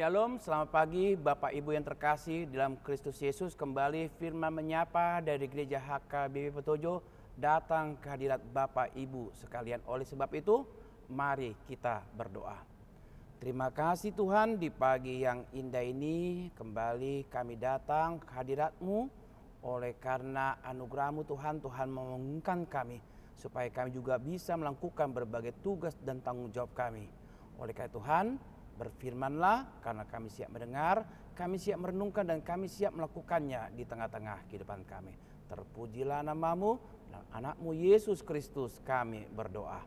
Shalom, selamat pagi Bapak Ibu yang terkasih dalam Kristus Yesus. Kembali firman menyapa dari Gereja HKBP Petojo datang ke hadirat Bapak Ibu sekalian. Oleh sebab itu, mari kita berdoa. Terima kasih Tuhan, di pagi yang indah ini kembali kami datang ke hadirat-Mu. Oleh karena anugerah-Mu Tuhan, Tuhan memampukan kami supaya kami juga bisa melakukan berbagai tugas dan tanggung jawab kami. Oleh karena Tuhan, berfirmanlah, karena kami siap mendengar, kami siap merenungkan, dan kami siap melakukannya di tengah-tengah kehidupan kami. Terpujilah nama-Mu, dan anak-Mu Yesus Kristus kami berdoa.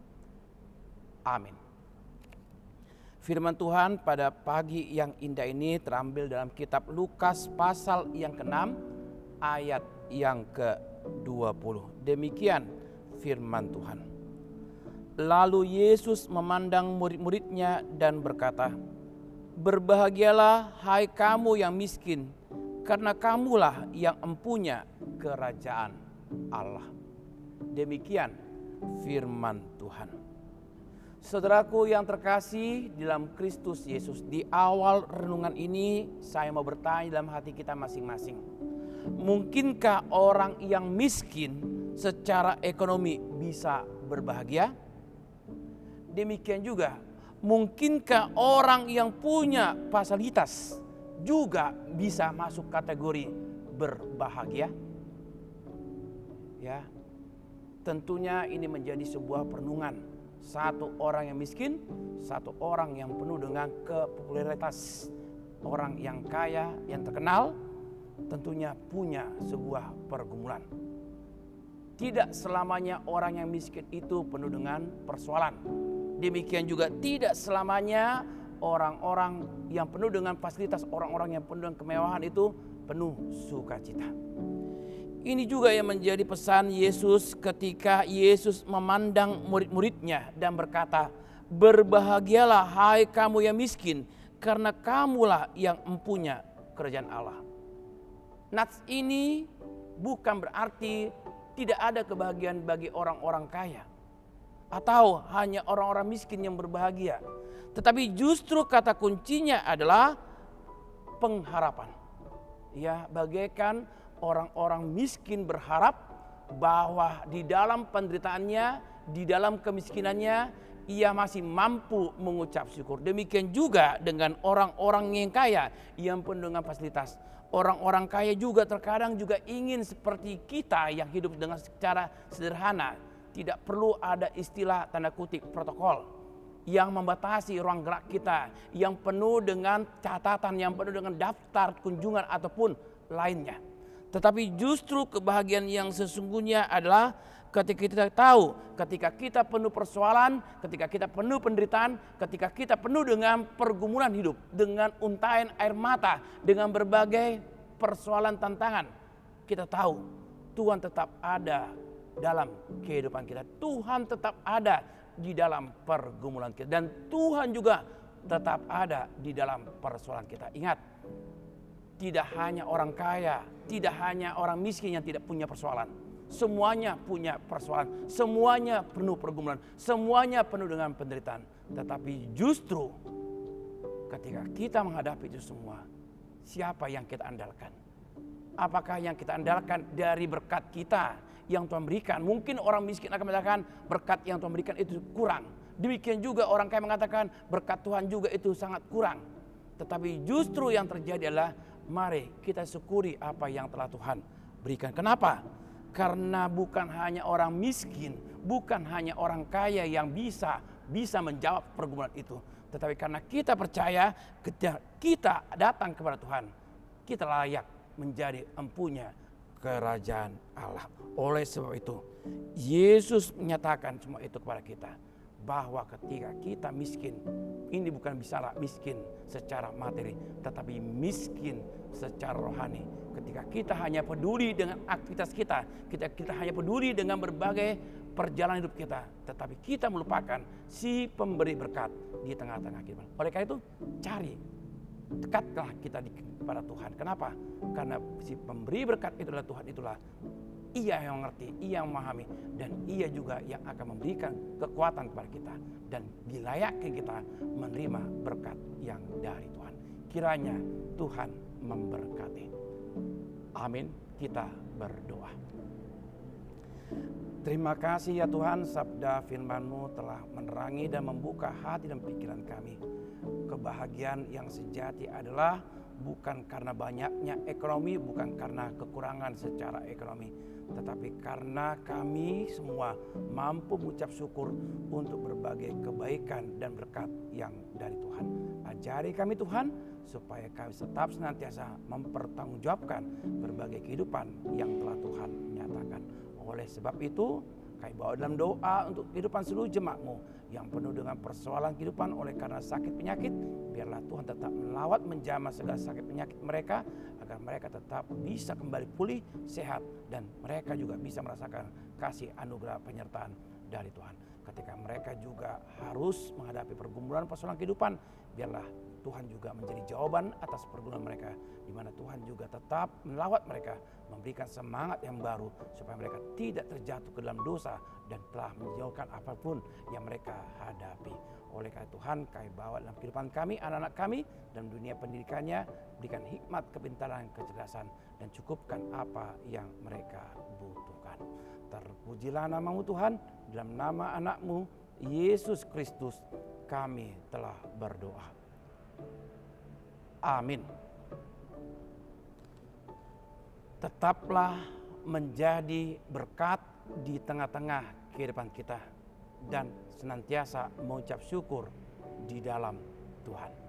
Amin. Firman Tuhan pada pagi yang indah ini terambil dalam kitab Lukas pasal yang ke-6 ayat yang ke-20. Demikian firman Tuhan. Lalu Yesus memandang murid-muridnya dan berkata, "Berbahagialah hai kamu yang miskin, karena kamulah yang empunya kerajaan Allah." Demikian firman Tuhan. Saudaraku yang terkasih dalam Kristus Yesus, di awal renungan ini saya mau bertanya dalam hati kita masing-masing. Mungkinkah orang yang miskin secara ekonomi bisa berbahagia? Demikian juga, mungkinkah orang yang punya fasilitas juga bisa masuk kategori berbahagia? Ya, tentunya ini menjadi sebuah perenungan. Satu orang yang miskin, satu orang yang penuh dengan kepopularitas. Orang yang kaya, yang terkenal, tentunya punya sebuah pergumulan. Tidak selamanya orang yang miskin itu penuh dengan persoalan. Demikian juga tidak selamanya orang-orang yang penuh dengan fasilitas, orang-orang yang penuh dengan kemewahan itu penuh sukacita. Ini juga yang menjadi pesan Yesus ketika Yesus memandang murid-muridnya dan berkata, "Berbahagialah hai kamu yang miskin, karena kamulah yang empunya kerajaan Allah." Nats ini bukan berarti tidak ada kebahagiaan bagi orang-orang kaya, atau hanya orang-orang miskin yang berbahagia. Tetapi justru kata kuncinya adalah pengharapan. Ya, bagaikan orang-orang miskin berharap bahwa di dalam penderitaannya, di dalam kemiskinannya, ia masih mampu mengucap syukur. Demikian juga dengan orang-orang yang kaya yang penuh dengan fasilitas. Orang-orang kaya juga terkadang juga ingin seperti kita yang hidup dengan secara sederhana. Tidak perlu ada istilah tanda kutip protokol yang membatasi ruang gerak kita, yang penuh dengan catatan, yang penuh dengan daftar kunjungan ataupun lainnya. Tetapi justru kebahagiaan yang sesungguhnya adalah ketika kita tahu, ketika kita penuh persoalan, ketika kita penuh penderitaan, ketika kita penuh dengan pergumulan hidup, dengan untaian air mata, dengan berbagai persoalan tantangan, kita tahu Tuhan tetap ada dalam kehidupan kita. Tuhan tetap ada di dalam pergumulan kita, dan Tuhan juga tetap ada di dalam persoalan kita. Ingat, tidak hanya orang kaya, tidak hanya orang miskin yang tidak punya persoalan. Semuanya punya persoalan, semuanya penuh pergumulan, semuanya penuh dengan penderitaan. Tetapi justru ketika kita menghadapi itu semua, siapa yang kita andalkan? Apakah yang kita andalkan dari berkat kita yang Tuhan berikan? Mungkin orang miskin akan mengatakan berkat yang Tuhan berikan itu kurang. Demikian juga orang kaya mengatakan berkat Tuhan juga itu sangat kurang. Tetapi justru yang terjadi adalah mari kita syukuri apa yang telah Tuhan berikan. Kenapa? Karena bukan hanya orang miskin, bukan hanya orang kaya yang bisa menjawab pergumulan itu. Tetapi karena kita percaya, ketika kita datang kepada Tuhan, kita layak menjadi empunya kerajaan Allah. Oleh sebab itu, Yesus menyatakan semua itu kepada kita. Bahwa ketika kita miskin, ini bukan bisalah miskin secara materi, tetapi miskin secara rohani. Ketika kita hanya peduli dengan aktivitas kita hanya peduli dengan berbagai perjalanan hidup kita, tetapi kita melupakan si pemberi berkat di tengah-tengah kita. Oleh karena itu, dekatlah kita kepada Tuhan. Kenapa? Karena si pemberi berkat itu adalah Tuhan, itulah Ia yang mengerti, Ia yang memahami, dan Ia juga yang akan memberikan kekuatan kepada kita dan dilayakkan kita menerima berkat yang dari Tuhan. Kiranya Tuhan memberkati. Amin. Kita berdoa. Terima kasih ya Tuhan, sabda firman-Mu telah menerangi dan membuka hati dan pikiran kami. Kebahagiaan yang sejati adalah bukan karena banyaknya ekonomi, bukan karena kekurangan secara ekonomi, tetapi karena kami semua mampu mengucap syukur untuk berbagai kebaikan dan berkat yang dari Tuhan. Ajari kami Tuhan, supaya kami tetap senantiasa mempertanggungjawabkan berbagai kehidupan yang telah Tuhan nyatakan. Oleh sebab itu, kami bawa dalam doa untuk kehidupan seluruh jemaat-Mu yang penuh dengan persoalan kehidupan oleh karena sakit penyakit. Biarlah Tuhan tetap melawat menjamah segala sakit penyakit mereka, agar mereka tetap bisa kembali pulih, sehat, dan mereka juga bisa merasakan kasih anugerah penyertaan dari Tuhan. Ketika mereka juga harus menghadapi pergumulan persoalan kehidupan, biarlah Tuhan juga menjadi jawaban atas pergumulan mereka, di mana Tuhan juga tetap melawat mereka, memberikan semangat yang baru supaya mereka tidak terjatuh ke dalam dosa dan telah menjauhkan apapun yang mereka hadapi. Oleh karena Tuhan, kami bawa dalam kehidupan kami, anak-anak kami, dan dunia pendidikannya, berikan hikmat, kepintaran, kecerdasan, dan cukupkan apa yang mereka butuhkan. Terpujilah nama-Mu Tuhan, dalam nama anak-Mu, Yesus Kristus, kami telah berdoa. Amin. Tetaplah menjadi berkat di tengah-tengah kehidupan kita dan senantiasa mengucap syukur di dalam Tuhan.